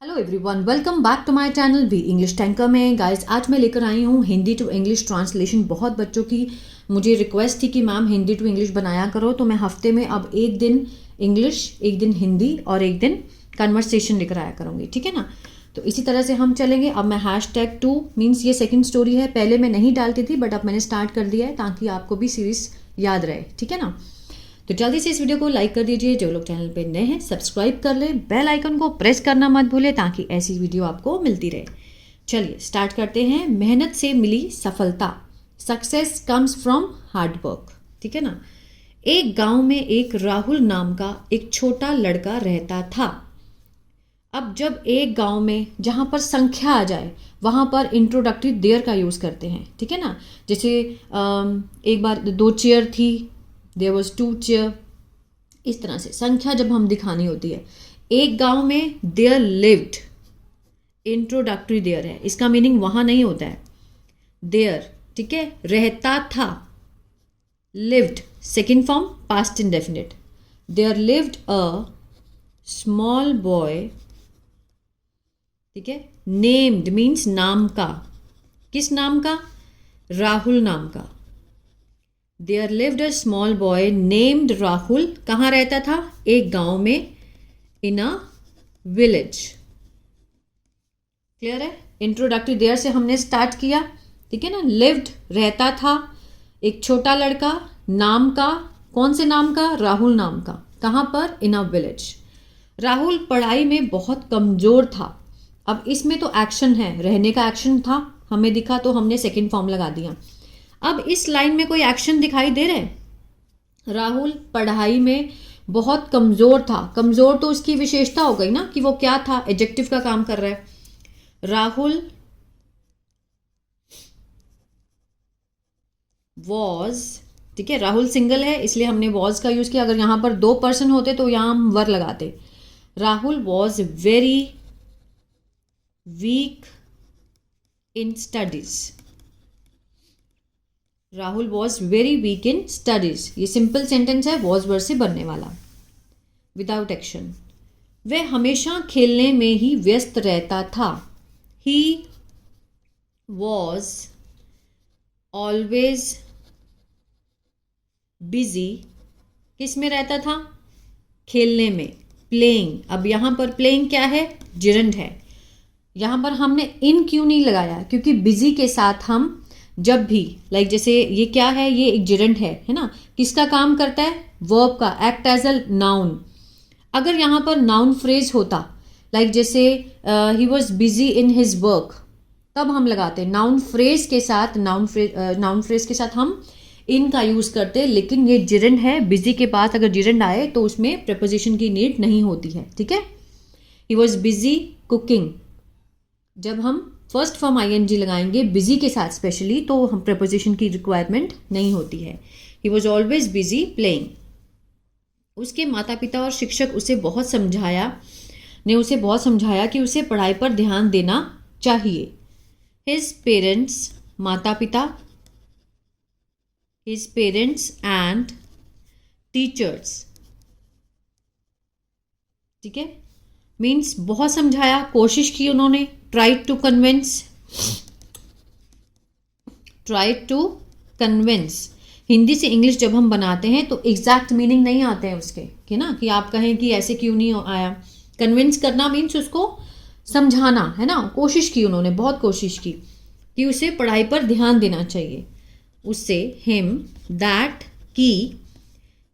Hello everyone, welcome back to my channel V English Tanker में। Guys, आज मैं लेकर आई हूँ हिंदी टू इंग्लिश ट्रांसलेशन। बहुत बच्चों की मुझे रिक्वेस्ट थी कि मैम हिंदी टू इंग्लिश बनाया करो, तो मैं हफ्ते में अब एक दिन इंग्लिश, एक दिन हिंदी और एक दिन कन्वर्सेशन लेकर आया करूँगी। ठीक है ना? तो इसी तरह से हम चलेंगे। अब मैं #2 मीन्स ये सेकेंड स्टोरी है। पहले मैं नहीं डालती थी बट अब मैंने स्टार्ट कर दिया है ताकि आपको भी सीरीज याद रहे। ठीक है ना? तो जल्दी से इस वीडियो को लाइक कर दीजिए। जो लोग चैनल पे नए हैं सब्सक्राइब कर ले, बेल आइकन को प्रेस करना मत भूले ताकि ऐसी वीडियो आपको मिलती रहे। चलिए स्टार्ट करते हैं। मेहनत से मिली सफलता, success comes from hard work. ठीक है ना? एक गांव में एक राहुल नाम का एक छोटा लड़का रहता था। अब जब एक गांव में जहां पर संख्या आ जाए वहां पर इंट्रोडक्टरी देयर का यूज़ करते हैं। ठीक है ना? जैसे एक बार 2 चेयर थी, देयर वॉज 2 चेयर। इस तरह से संख्या जब हम दिखानी होती है। एक गांव में देयर लिव्ड, इंट्रोडक्टरी देयर है, इसका मीनिंग वहां नहीं होता है, देयर। ठीक है? रहता था, lived second form past indefinite. There lived a small boy. ठीक है? नेम्ड मीन्स नाम का। किस नाम का? राहुल नाम का। There lived a small boy named Rahul. कहाँ रहता था? एक गांव में, इन अ विलेज। क्लियर है? इंट्रोडक्टरी देयर से हमने स्टार्ट किया। ठीक है ना? लिव्ड रहता था, एक छोटा लड़का, नाम का, कौन से नाम का? राहुल नाम का। कहाँ पर? इन अ विलेज। राहुल पढ़ाई में बहुत कमजोर था। अब इसमें तो एक्शन है, रहने का एक्शन था, हमें दिखा तो हमने सेकेंड फॉर्म लगा दिया। अब इस लाइन में कोई एक्शन दिखाई दे रहा है? राहुल पढ़ाई में बहुत कमजोर था। कमजोर तो उसकी विशेषता हो गई ना कि वो क्या था, एडजेक्टिव का काम कर रहा है। राहुल वॉज, ठीक है, राहुल सिंगल है इसलिए हमने वॉज का यूज किया। अगर यहां पर 2 पर्सन होते तो यहां हम वर लगाते। Rahul was very weak in studies. Rahul was very weak in studies. ये सिंपल सेंटेंस है, वॉज वर्ड से बनने वाला, विदाउट एक्शन। वह हमेशा खेलने में ही व्यस्त रहता था। He was always busy. किस में रहता था? खेलने में, प्लेइंग। अब यहां पर प्लेइंग क्या है? जिरंड है। यहां पर हमने इन क्यों नहीं लगाया? क्योंकि बिजी के साथ हम जब भी जैसे ये क्या है? ये एक जिरंड है ना? किसका काम करता है? वर्ब का, एक्ट एज अ नाउन। अगर यहाँ पर नाउन फ्रेज होता, जैसे he was busy in his work, तब हम लगाते नाउन फ्रेज के साथ, नाउन फ्रेज के साथ हम इन का यूज करते। लेकिन ये जिरंड है, बिजी के पास अगर जिरंड आए तो उसमें प्रपोजिशन की नीड नहीं होती है। ठीक है? He was busy cooking. जब हम फर्स्ट फॉर्म आईएनजी लगाएंगे बिजी के साथ स्पेशली, तो हम प्रपोजिशन की रिक्वायरमेंट नहीं होती है। He was always busy playing. उसके माता पिता और शिक्षक उसे बहुत समझाया कि उसे पढ़ाई पर ध्यान देना चाहिए। हिज पेरेंट्स, माता पिता, हिज पेरेंट्स एंड टीचर्स। ठीक है? मीन्स बहुत समझाया, कोशिश की उन्होंने, ट्राइड टू कन्विंस। हिंदी से इंग्लिश जब हम बनाते हैं तो एग्जैक्ट मीनिंग नहीं आते हैं उसके, कि ना, कि आप कहें कि ऐसे क्यों नहीं आया। कन्विंस करना मीन्स उसको समझाना, है ना? कोशिश की उन्होंने, बहुत कोशिश की कि उसे पढ़ाई पर ध्यान देना चाहिए। उससे, हिम, दैट, की,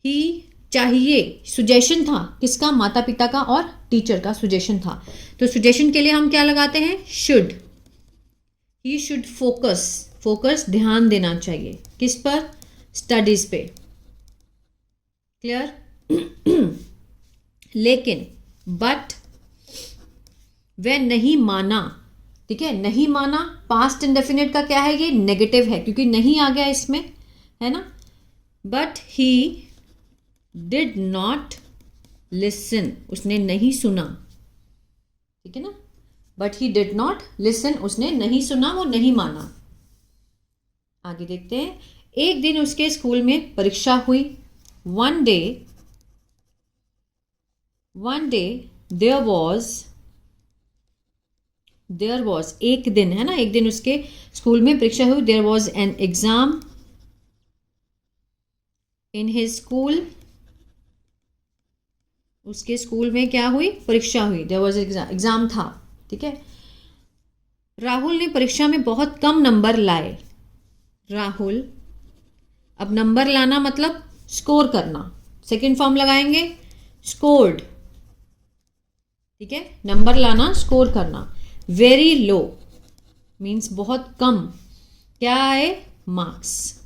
ही, चाहिए। सुजेशन था, किसका? माता पिता का और टीचर का सुजेशन था। तो सुजेशन के लिए हम क्या लगाते हैं? शुड। ही शुड फोकस ध्यान देना चाहिए। किस पर? स्टडीज पे। क्लियर? लेकिन, बट, वह नहीं माना। ठीक है? नहीं माना, पास्ट इंडेफिनिट का क्या है? ये नेगेटिव है क्योंकि नहीं आ गया इसमें, है ना? But he did not listen, उसने नहीं सुना। ठीक है ना? But he did not listen, उसने नहीं सुना, वो नहीं माना। आगे देखते हैं। एक दिन उसके स्कूल में परीक्षा हुई। One day there was there was, एक दिन, है ना, एक दिन उसके स्कूल में परीक्षा हुई. There was an exam in his school, उसके स्कूल में क्या हुई, परीक्षा हुई. देयर वॉज एग्जाम था. ठीक है. राहुल ने परीक्षा में बहुत कम नंबर लाए. राहुल, अब नंबर लाना मतलब स्कोर करना, सेकेंड फॉर्म लगाएंगे स्कोर्ड. ठीक है, नंबर लाना, स्कोर करना. वेरी लो मीन्स बहुत कम, क्या है, marks.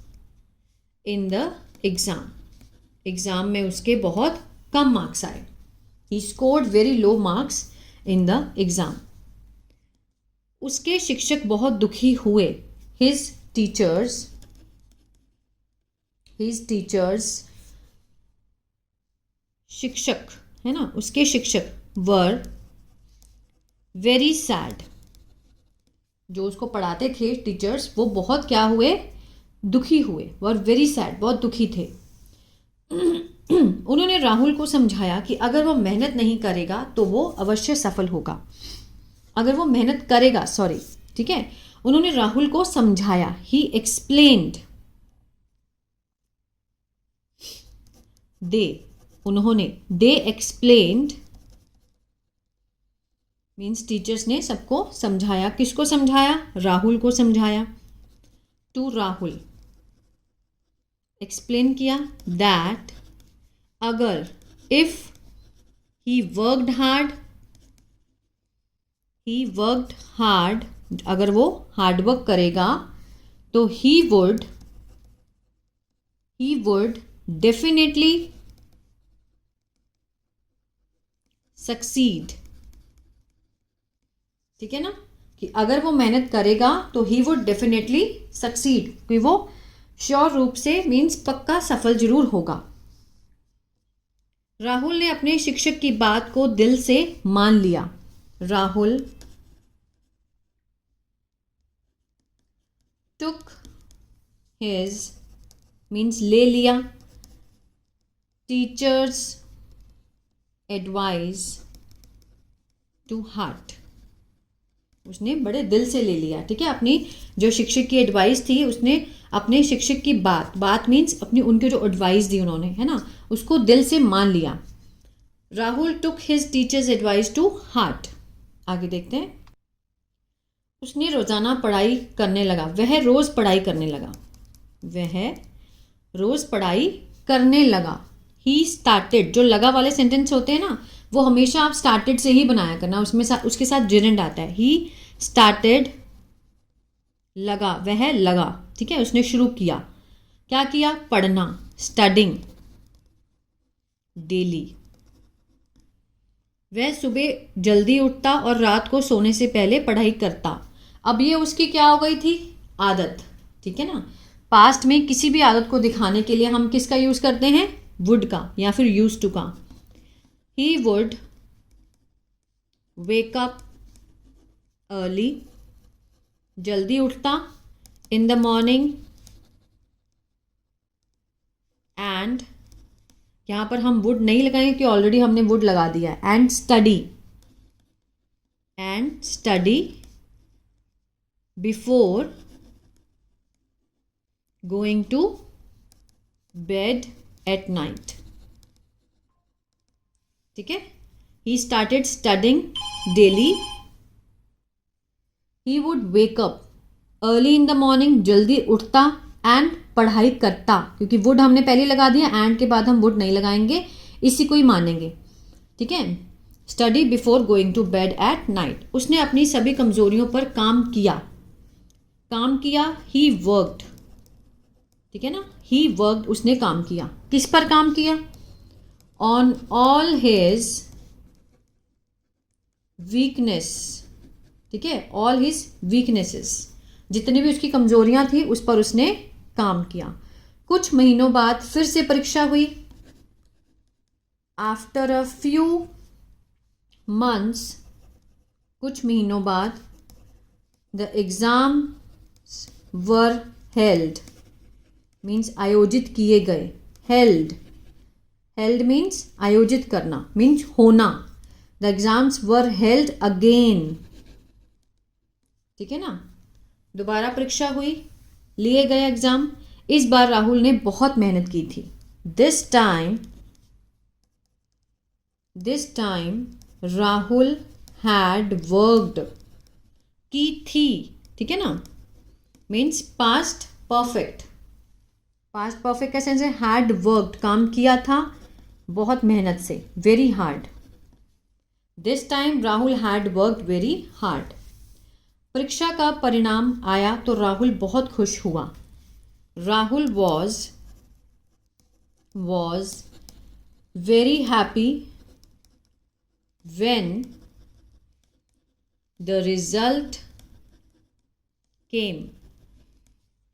In the exam, exam में उसके बहुत कम मार्क्स आए. He scored very low marks in the exam. उसके शिक्षक बहुत दुखी हुए. हिज टीचर्स, हिज टीचर्स, शिक्षक, है ना, उसके शिक्षक वर वेरी सैड, जो उसको पढ़ाते थे टीचर्स, वो बहुत क्या हुए, दुखी हुए. वर वेरी सैड, बहुत दुखी थे. उन्होंने राहुल को समझाया कि अगर वो मेहनत नहीं करेगा तो वो अवश्य सफल होगा. अगर वो मेहनत करेगा, सॉरी, ठीक है. उन्होंने राहुल को समझाया. ही एक्सप्लेन्ड, दे, उन्होंने, दे एक्सप्लेन्ड मीन्स टीचर्स ने सबको समझाया. किसको समझाया, राहुल को समझाया. टू राहुल, एक्सप्लेन किया. दैट, अगर, if he worked hard, he worked hard, अगर वो हार्डवर्क करेगा तो ही वुड डेफिनेटली सक्सीड. ठीक है ना, कि अगर वो मेहनत करेगा तो ही वुड डेफिनेटली सक्सीड, कि वो श्योर रूप से मीन्स पक्का सफल जरूर होगा. राहुल ने अपने शिक्षक की बात को दिल से मान लिया. राहुल took his मीन्स ले लिया, टीचर्स एडवाइस टू हार्ट, उसने बड़े दिल से ले लिया. ठीक है, अपनी जो शिक्षक की एडवाइस थी, उसने अपने शिक्षक की बात मीन्स अपनी उनकी जो एडवाइस दी उन्होंने, है ना, उसको दिल से मान लिया. Rahul took his teacher's advice to heart. आगे देखते हैं. उसने रोजाना पढ़ाई करने लगा. वह रोज पढ़ाई करने लगा. वह रोज पढ़ाई करने लगा. ही स्टार्टेड, जो लगा वाले सेंटेंस होते हैं ना, वो हमेशा आप स्टार्टेड से ही बनाया करना, उसमें उसके साथ जेरेंड आता है. ही स्टार्टेड, लगा, वह लगा. ठीक है, उसने शुरू किया. क्या किया, पढ़ना, स्टडिंग डेली. वह सुबह जल्दी उठता और रात को सोने से पहले पढ़ाई करता. अब ये उसकी क्या हो गई थी, आदत. ठीक है ना, पास्ट में किसी भी आदत को दिखाने के लिए हम किसका यूज करते हैं, वुड का या फिर यूज टू का. ही वुड वेक अप अर्ली, जल्दी उठता, इन द मॉर्निंग, एंड, यहां पर हम वुड नहीं लगाएंगे कि ऑलरेडी हमने वुड लगा दिया है. And study before going to bed at night. ठीक है, he started studying daily. He would wake up early in the morning, जल्दी उठता, एंड पढ़ाई करता, क्योंकि वुड हमने पहले लगा दिया, एंड के बाद हम वुड नहीं लगाएंगे, इसी को ही मानेंगे. ठीक है, study before going to bed at night. उसने अपनी सभी कमजोरियों पर काम किया. He worked. ठीक है ना, ही वर्कड, उसने काम किया. किस पर काम किया, ऑन ऑल हिज वीकनेस. ठीक है, ऑल हिज वीकनेसेस, जितनी भी उसकी कमजोरियां थी उस पर उसने काम किया. कुछ महीनों बाद फिर से परीक्षा हुई. आफ्टर अ फ्यू मंथ्स, कुछ महीनों बाद, the exam were held means आयोजित किए गए. हेल्ड मीन्स आयोजित करना, मीन्स होना. The exams were held again. ठीक है ना। दोबारा परीक्षा हुई, लिए गए एग्ज़ाम। इस बार राहुल ने बहुत मेहनत की थी। This time Rahul had worked, की थी, ठीक है ना, means past perfect. Past perfect का सेंस है हैड वर्कड, काम किया था बहुत मेहनत से, very hard. This time Rahul had worked very hard. परीक्षा का परिणाम आया तो राहुल बहुत खुश हुआ। Rahul was very happy when the result came,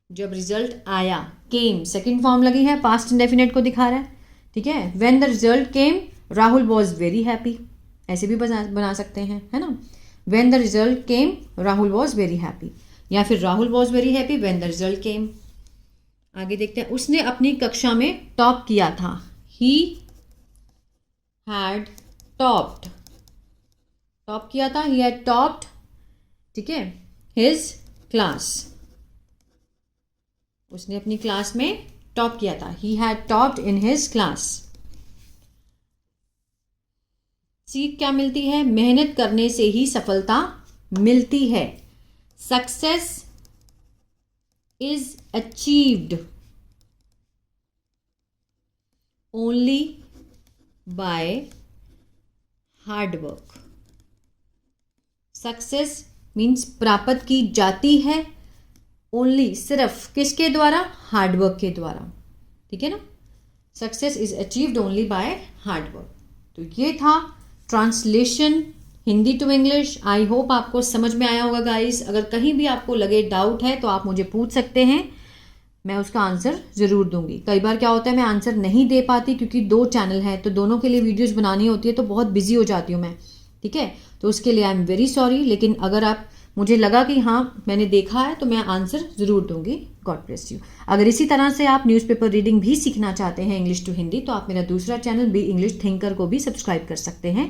जब रिजल्ट आया, केम सेकेंड फॉर्म लगी है, पास्ट इंडेफिनेट को दिखा रहा है, ठीक है। When the result came Rahul was very happy, ऐसे भी बना सकते हैं, है ना। When the result came Rahul was very happy, या फिर Rahul was very happy when the result came. आगे देखते हैं, उसने अपनी कक्षा में टॉप किया था। ही हैड टॉप्ड, टॉप किया था, ही हैड टॉप्ड, ठीक है, हिज क्लास, उसने अपनी क्लास में टॉप किया था। He had topped in his class. सीख क्या मिलती है? मेहनत करने से ही सफलता मिलती है। Success is achieved only bye hard work. Success means प्राप्त की जाती है ओनली, सिर्फ किसके द्वारा? हार्डवर्क के द्वारा, ठीक है ना। Success is achieved only by hard work. तो ये था translation Hindi to English. I hope आपको समझ में आया होगा गाइस। अगर कहीं भी आपको लगे डाउट है तो आप मुझे पूछ सकते हैं, मैं उसका आंसर ज़रूर दूंगी। कई बार क्या होता है मैं आंसर नहीं दे पाती क्योंकि 2 चैनल हैं, तो दोनों के लिए वीडियोस बनानी होती है, तो बहुत बिजी हो जाती हूँ मैं, ठीक है। तो उसके लिए आई एम वेरी सॉरी, लेकिन अगर आप मुझे लगा कि हाँ मैंने देखा है तो मैं आंसर ज़रूर दूंगी। God bless you. अगर इसी तरह से आप न्यूज़पेपर रीडिंग भी सीखना चाहते हैं इंग्लिश टू हिंदी, तो आप मेरा दूसरा चैनल बी इंग्लिश थिंकर को भी सब्सक्राइब कर सकते हैं।